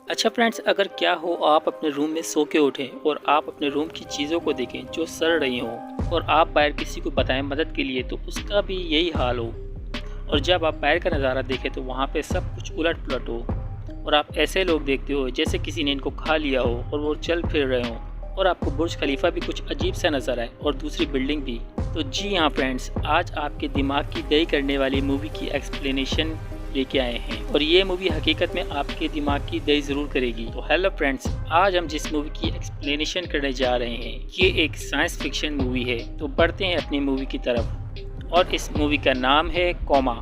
अच्छा फ्रेंड्स, अगर क्या हो आप अपने रूम में सो के उठें और आप अपने रूम की चीज़ों को देखें जो सड़ रही हों और आप बाहर किसी को बताएं मदद के लिए तो उसका भी यही हाल हो। और जब आप बाहर का नज़ारा देखें तो वहाँ पे सब कुछ उलट पुलट हो और आप ऐसे लोग देखते हो जैसे किसी ने इनको खा लिया हो और वो चल फिर रहे हों और आपको बुर्ज खलीफा भी कुछ अजीब सा नज़र आए और दूसरी बिल्डिंग भी। तो जी हाँ फ्रेंड्स, आज आपके दिमाग की दही करने वाली मूवी की एक्सप्लेनेशन लेके आए हैं और ये मूवी हकीकत में आपके दिमाग की दही ज़रूर करेगी। तो हेलो फ्रेंड्स, आज हम जिस मूवी की एक्सप्लेनेशन करने जा रहे हैं ये एक साइंस फिक्शन मूवी है। तो बढ़ते हैं अपनी मूवी की तरफ और इस मूवी का नाम है कोमा।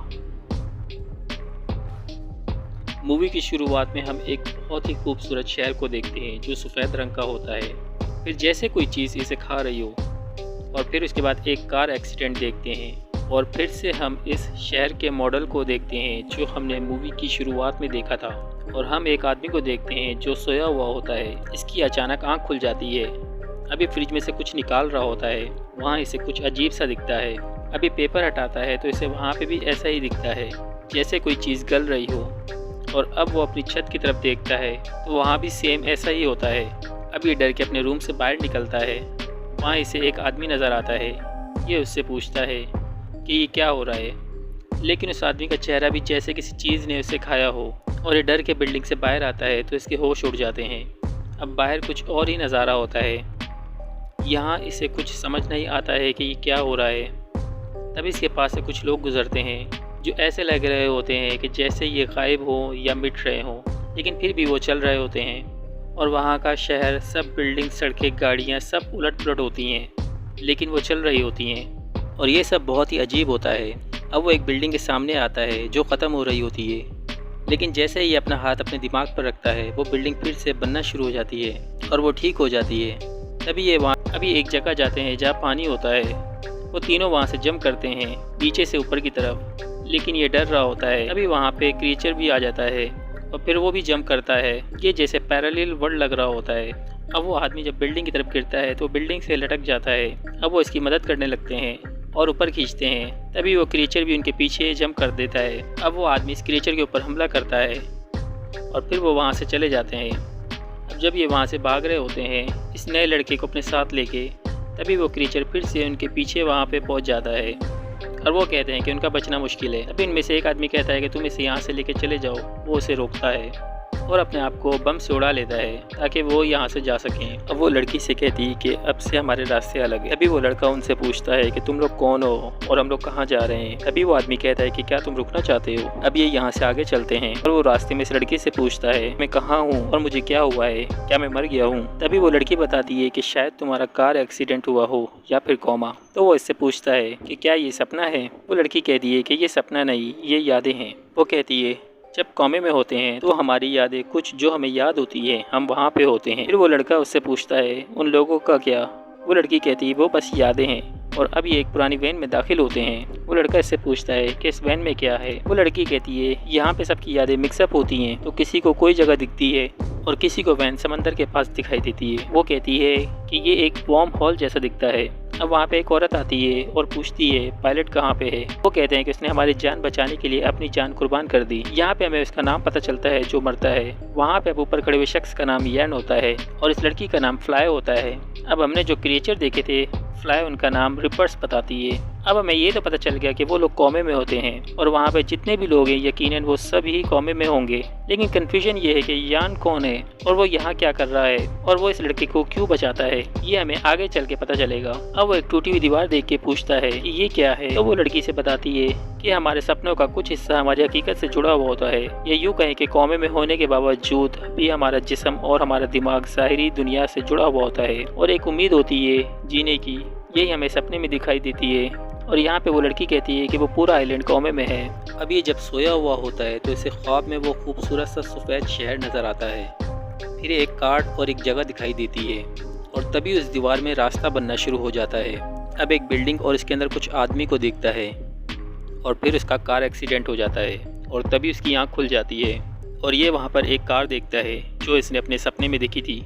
मूवी की शुरुआत में हम एक बहुत ही खूबसूरत शहर को देखते हैं जो सफ़ेद रंग का होता है। फिर जैसे कोई चीज़ इसे खा रही हो और फिर उसके बाद एक कार एक्सीडेंट देखते हैं और फिर से हम इस शहर के मॉडल को देखते हैं जो हमने मूवी की शुरुआत में देखा था। और हम एक आदमी को देखते हैं जो सोया हुआ होता है। इसकी अचानक आंख खुल जाती है। अभी फ्रिज में से कुछ निकाल रहा होता है, वहाँ इसे कुछ अजीब सा दिखता है। अभी पेपर हटाता है तो इसे वहाँ पे भी ऐसा ही दिखता है जैसे कोई चीज़ गल रही हो। और अब वो अपनी छत की तरफ देखता है तो वहाँ भी सेम ऐसा ही होता है। अब ये डर के अपने रूम से बाहर निकलता है। वहाँ इसे एक आदमी नज़र आता है। ये उससे पूछता है कि ये क्या हो रहा है, लेकिन उस आदमी का चेहरा भी जैसे किसी चीज़ ने उसे खाया हो। और ये डर के बिल्डिंग से बाहर आता है तो इसके होश उड़ जाते हैं। अब बाहर कुछ और ही नज़ारा होता है। यहाँ इसे कुछ समझ नहीं आता है कि ये क्या हो रहा है। तभी इसके पास से कुछ लोग गुजरते हैं जो ऐसे लग रहे होते हैं कि जैसे ये गायब हो या मिट रहे हों, लेकिन फिर भी वो चल रहे होते हैं। और वहाँ का शहर, सब बिल्डिंग, सड़कें, गाड़ियाँ सब उलट पुलट होती हैं, लेकिन वो चल रही होती हैं। और ये सब बहुत ही अजीब होता है। अब वो एक बिल्डिंग के सामने आता है जो ख़त्म हो रही होती है, लेकिन जैसे ही अपना हाथ अपने दिमाग पर रखता है वो बिल्डिंग फिर से बनना शुरू हो जाती है और वो ठीक हो जाती है। तभी ये वहाँ अभी एक जगह जाते हैं जहाँ पानी होता है। वो तीनों वहाँ से जंप करते हैं नीचे से ऊपर की तरफ, लेकिन ये डर रहा होता है। अभी वहाँ पे क्रीचर भी आ जाता है और फिर वो भी जंप करता है। ये जैसे पैरेलल वर्ल्ड लग रहा होता है। अब वो आदमी जब बिल्डिंग की तरफ गिरता है तो बिल्डिंग से लटक जाता है। अब वो इसकी मदद करने लगते हैं और ऊपर खींचते हैं। तभी वो क्रीचर भी उनके पीछे जंप कर देता है। अब वो आदमी इस क्रीचर के ऊपर हमला करता है और फिर वो वहाँ से चले जाते हैं। अब जब ये वहाँ से भाग रहे होते हैं इस नए लड़के को अपने साथ लेके, तभी वो क्रीचर फिर से उनके पीछे वहाँ पे पहुँच जाता है और वो कहते हैं कि उनका बचना मुश्किल है। तभी इनमें से एक आदमी कहता है कि तुम इसे यहाँ से लेके चले जाओ। वो उसे रोकता है और अपने आप को बम से उड़ा लेता है ताकि वो यहाँ से जा सकें। अब वो लड़की से कहती है कि अब से हमारे रास्ते अलग हैं। तभी वो लड़का उनसे पूछता है कि तुम लोग कौन हो और हम लोग कहाँ जा रहे हैं। तभी वो आदमी कहता है कि क्या तुम रुकना चाहते हो। अब ये यहाँ से आगे चलते हैं और वो रास्ते में इस लड़की से पूछता है मैं कहाँ हूँ और मुझे क्या हुआ है, क्या मैं मर गया हूँ। तभी वो लड़की बताती है कि शायद तुम्हारा कार एक्सीडेंट हुआ हो या फिर कोमा। तो वो इससे पूछता है कि क्या ये सपना है। वो लड़की कहती है कि ये सपना नहीं, ये यादें हैं। वो कहती है जब कोमे में होते हैं तो हमारी यादें, कुछ जो हमें याद होती है, हम वहाँ पे होते हैं। फिर वो लड़का उससे पूछता है उन लोगों का क्या। वो लड़की कहती है वो बस यादें हैं। और अब ये एक पुरानी वैन में दाखिल होते हैं। वो लड़का इससे पूछता है कि इस वैन में क्या है। वो लड़की कहती है यहाँ पे सबकी यादें मिक्सअप होती हैं, तो किसी को कोई जगह दिखती है और किसी को वैन समंदर के पास दिखाई देती है। वो कहती है कि ये एक वॉर्म हॉल जैसा दिखता है। अब वहाँ पे एक औरत आती है और पूछती है पायलट कहाँ पे है। वो कहते हैं कि उसने हमारी जान बचाने के लिए अपनी जान कुर्बान कर दी। यहाँ पे हमें उसका नाम पता चलता है जो मरता है। वहाँ पे अब ऊपर खड़े हुए शख्स का नाम यैन होता है और इस लड़की का नाम फ्लाई होता है। अब हमने जो क्रिएचर देखे थे फ्लाई, उनका नाम रिपर्स बताती है। अब हमें ये तो पता चल गया कि वो लोग कोमे में होते हैं और वहाँ पे जितने भी लोग हैं यकीनन वो सभी कोमे में होंगे। लेकिन कंफ्यूजन ये है कि यान कौन है और वो यहाँ क्या कर रहा है और वो इस लड़के को क्यों बचाता है, ये हमें आगे चल के पता चलेगा। अब वो एक टूटी हुई दीवार देख के पूछता है कि ये क्या है। तो वो लड़की से बताती है कि हमारे सपनों का कुछ हिस्सा हमारी हकीकत से जुड़ा हुआ होता है। ये यूँ कहें कि कोमे में होने के बावजूद भी हमारा जिस्म और हमारा दिमाग ज़ाहिरी दुनिया से जुड़ा हुआ होता है और एक उम्मीद होती है जीने की। यही हमें सपने में दिखाई देती है। और यहाँ पे वो लड़की कहती है कि वो पूरा आइलैंड कोमे में है। अब ये जब सोया हुआ होता है तो इसे ख्वाब में वो खूबसूरत सा सफ़ेद शहर नज़र आता है। फिर एक कार्ड और एक जगह दिखाई देती है और तभी उस दीवार में रास्ता बनना शुरू हो जाता है। अब एक बिल्डिंग और इसके अंदर कुछ आदमी को देखता है और फिर उसका कार एक्सीडेंट हो जाता है और तभी उसकी आँख खुल जाती है और ये वहाँ पर एक कार देखता है जो इसने अपने सपने में देखी थी।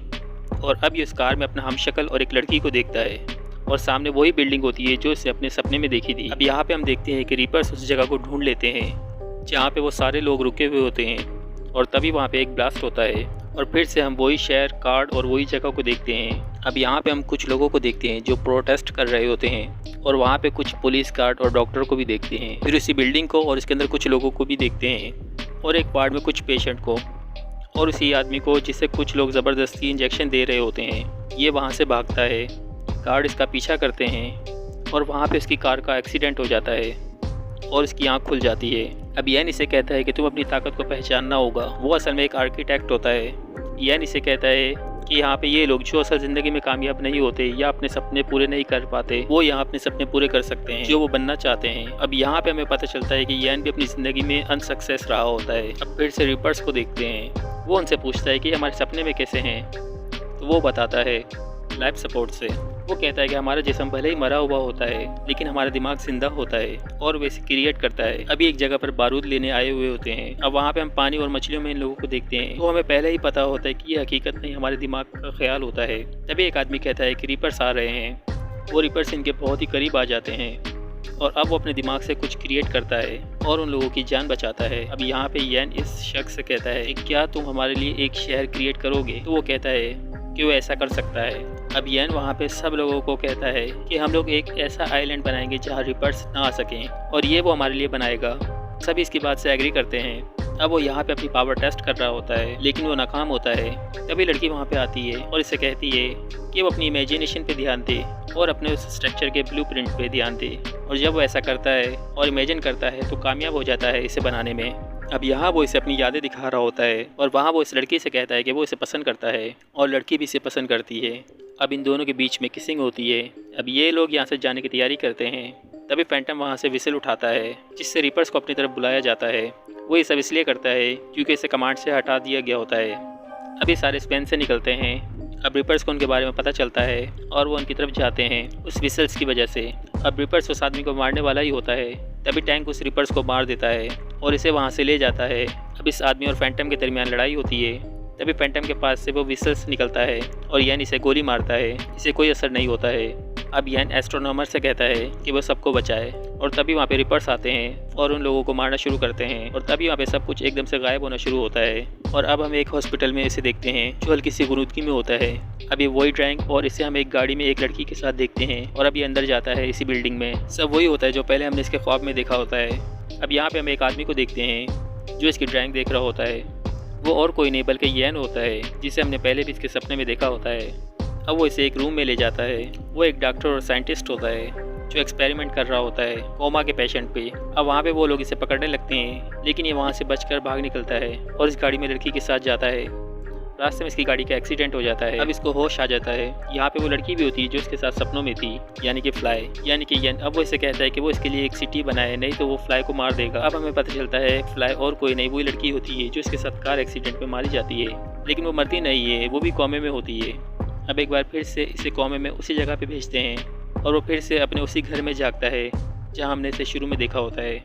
और अब ये उस कार में अपना हमशक्ल और एक लड़की को देखता है और सामने वही बिल्डिंग होती है जो इसे अपने सपने में देखी थी। अब यहाँ पे हम देखते हैं कि रीपर्स उस जगह को ढूंढ लेते हैं जहाँ पे वो सारे लोग रुके हुए होते हैं और तभी वहाँ पे एक ब्लास्ट होता है और फिर से हम वही शहर, कार्ड और वही जगह को देखते हैं। अब यहाँ पे हम कुछ लोगों को देखते हैं जो प्रोटेस्ट कर रहे होते हैं और वहाँ पे कुछ पुलिस गार्ड और डॉक्टर को भी देखते हैं। फिर उसी बिल्डिंग को और इसके अंदर कुछ लोगों को भी देखते हैं और एक वार्ड में कुछ पेशेंट को और उसी आदमी को जिसे कुछ लोग ज़बरदस्ती इंजेक्शन दे रहे होते हैं। ये वहाँ से भागता है, गार्ड इसका पीछा करते हैं और वहाँ पे उसकी कार का एक्सीडेंट हो जाता है और इसकी आँख खुल जाती है। अब यैन इसे कहता है कि तुम अपनी ताकत को पहचानना होगा। वो असल में एक आर्किटेक्ट होता है। यैन इसे कहता है कि यहाँ पे ये लोग जो असल ज़िंदगी में कामयाब नहीं होते या अपने सपने पूरे नहीं कर पाते, वो यहाँ अपने सपने पूरे कर सकते हैं जो वो बनना चाहते हैं। अब यहाँ पे हमें पता चलता है कि यैन भी अपनी ज़िंदगी में अनसक्सेस रहा होता है। अब फिर से रिपर्स को देखते हैं। वो उनसे पूछता है कि हमारे सपने में कैसे हैं, तो वो बताता है लाइफ सपोर्ट से। वो कहता है कि हमारा जिस्म भले ही मरा हुआ होता है लेकिन हमारा दिमाग जिंदा होता है और वैसे क्रिएट करता है। अभी एक जगह पर बारूद लेने आए हुए होते हैं। अब वहाँ पे हम पानी और मछलियों में इन लोगों को देखते हैं तो हमें पहले ही पता होता है कि ये हकीकत नहीं हमारे दिमाग का ख्याल होता है। तभी एक आदमी कहता है कि रिपर्स आ रहे हैं। वो रिपर्स इनके बहुत ही करीब आ जाते हैं और अब वो अपने दिमाग से कुछ क्रिएट करता है और उन लोगों की जान बचाता है। अब यहाँ पे यैन इस शख्स से कहता है कि क्या तुम हमारे लिए एक शहर क्रिएट करोगे? तो वो कहता है कि वो ऐसा कर सकता है। अब यैन वहाँ पे सब लोगों को कहता है कि हम लोग एक ऐसा आइलैंड बनाएंगे जहाँ रिपर्स ना आ सकें और ये वो हमारे लिए बनाएगा। सभी इसकी बात से एग्री करते हैं। अब वो यहाँ पे अपनी पावर टेस्ट कर रहा होता है लेकिन वो नाकाम होता है। तभी लड़की वहाँ पे आती है और इससे कहती है कि वो अपनी इमेजिनेशन पे ध्यान दे और अपने उस स्ट्रक्चर के ब्लूप्रिंट पे ध्यान दे। और जब वो ऐसा करता है और इमेजिन करता है तो कामयाब हो जाता है इसे बनाने में। अब यहाँ वो इसे अपनी यादें दिखा रहा होता है और वहाँ वो इस लड़की से कहता है कि वो इसे पसंद करता है और लड़की भी इसे पसंद करती है। अब इन दोनों के बीच में किसिंग होती है। अब ये लोग यहाँ से जाने की तैयारी करते हैं। तभी फैंटम वहाँ से विसिल उठाता है जिससे रिपर्स को अपनी तरफ बुलाया जाता है। वो ये सब इसलिए करता है क्योंकि इसे कमांड से हटा दिया गया होता है। अभी सारे स्पेन से निकलते हैं। अब रिपर्स को उनके बारे में पता चलता है और वो उनकी तरफ जाते हैं उस विसल्स की वजह से। अब रिपर्स उस आदमी को मारने वाला ही होता है। तभी टैंक उस रिपर्स को मार देता है और इसे वहाँ से ले जाता है। अब इस आदमी और फैंटम के दरमियान लड़ाई होती है। तभी फैंटम के पास से वो विसल्स निकलता है और यैन इसे गोली मारता है। इसे कोई असर नहीं होता है। अब यैन एस्ट्रोनॉमर से कहता है कि वो सबको बचाए और तभी वहाँ पे रिपर्स आते हैं और उन लोगों को मारना शुरू करते हैं और तभी वहाँ पे सब कुछ एकदम से गायब होना शुरू होता है। और अब हम एक हॉस्पिटल में इसे देखते हैं जो हल्की सी गुरूदगी में होता है। अभी वही ड्राइंग और इसे हम एक गाड़ी में एक लड़की के साथ देखते हैं और अभी अंदर जाता है इसी बिल्डिंग में। सब वही होता है जो पहले हमने इसके ख्वाब में देखा होता है। अब यहाँ पे हम एक आदमी को देखते हैं जो इसकी ड्राइंग देख रहा होता है। वो और कोई नहीं बल्कि यैन होता है जिसे हमने पहले भी इसके सपने में देखा होता है। अब वो इसे एक रूम में ले जाता है। वो एक डॉक्टर और साइंटिस्ट होता है जो एक्सपेरिमेंट कर रहा होता है कोमा के पेशेंट पे। अब वहाँ पे वो लोग इसे पकड़ने लगते हैं लेकिन ये वहाँ से बचकर भाग निकलता है और इस गाड़ी में लड़की के साथ जाता है। रास्ते में इसकी गाड़ी का एक्सीडेंट हो जाता है। अब इसको होश आ जाता है। यहाँ पे वो लड़की भी होती है जो इसके साथ सपनों में थी, यानी कि फ्लाई, यानी कि यन। अब वो इसे कहता है कि वो इसके लिए एक सिटी बनाए, नहीं तो वो फ्लाई को मार देगा। अब हमें पता चलता है फ्लाई और कोई नहीं वही लड़की होती है जो इसके साथ कार एक्सीडेंट में मारी जाती है, लेकिन वो मरती नहीं है, वो भी कौमे में होती है। अब एक बार फिर से इसे कौमे में उसी जगह पर भेजते हैं और वो फिर से अपने उसी घर में जागता है जहाँ हमने इसे शुरू में देखा होता है।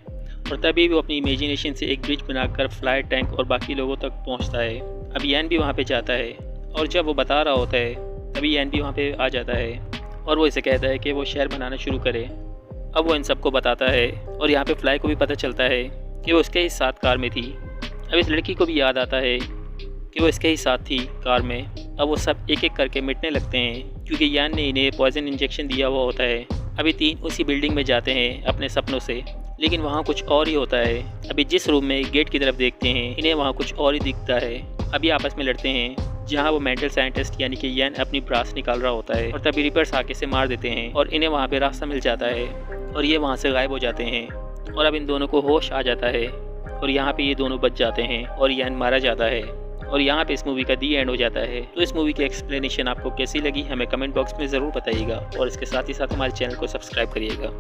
और तभी वो अपनी इमेजिनेशन से एक ब्रिज बनाकर फ्लाई, टैंक और बाकी लोगों तक पहुंचता है। अब यैन भी वहां पे जाता है और जब वो बता रहा होता है तभी यैन भी वहां पे आ जाता है और वो इसे कहता है कि वो शहर बनाना शुरू करे। अब वो इन सबको बताता है और यहाँ पे फ्लाई को भी पता चलता है कि वो उसके ही साथ कार में थी। अब इस लड़की को भी याद आता है कि वो इसके ही साथ थी कार में। अब वो सब एक एक करके मिटने लगते हैं क्योंकि यैन ने इन्हें पॉइजन इंजेक्शन दिया हुआ होता है। अभी तीन उसी बिल्डिंग में जाते हैं अपने सपनों से, लेकिन वहाँ कुछ और ही होता है। अभी जिस रूम में गेट की तरफ देखते हैं इन्हें वहाँ कुछ और ही दिखता है। अभी आपस में लड़ते हैं जहाँ वो मेंटल साइंटिस्ट यानी कि यैन अपनी ब्रास निकाल रहा होता है और तभी रिपर्स आके से मार देते हैं और इन्हें वहाँ पे रास्ता मिल जाता है और ये वहाँ से गायब हो जाते हैं। और अब इन दोनों को होश आ जाता है और यहाँ पे ये दोनों बच जाते हैं और यैन मारा जाता है और यहाँ पे इस मूवी का दी एंड हो जाता है। तो इस मूवी की एक्सप्लेनेशन आपको कैसी लगी हमें कमेंट बॉक्स में ज़रूर बताइएगा और इसके साथ ही साथ हमारे चैनल को सब्सक्राइब करिएगा।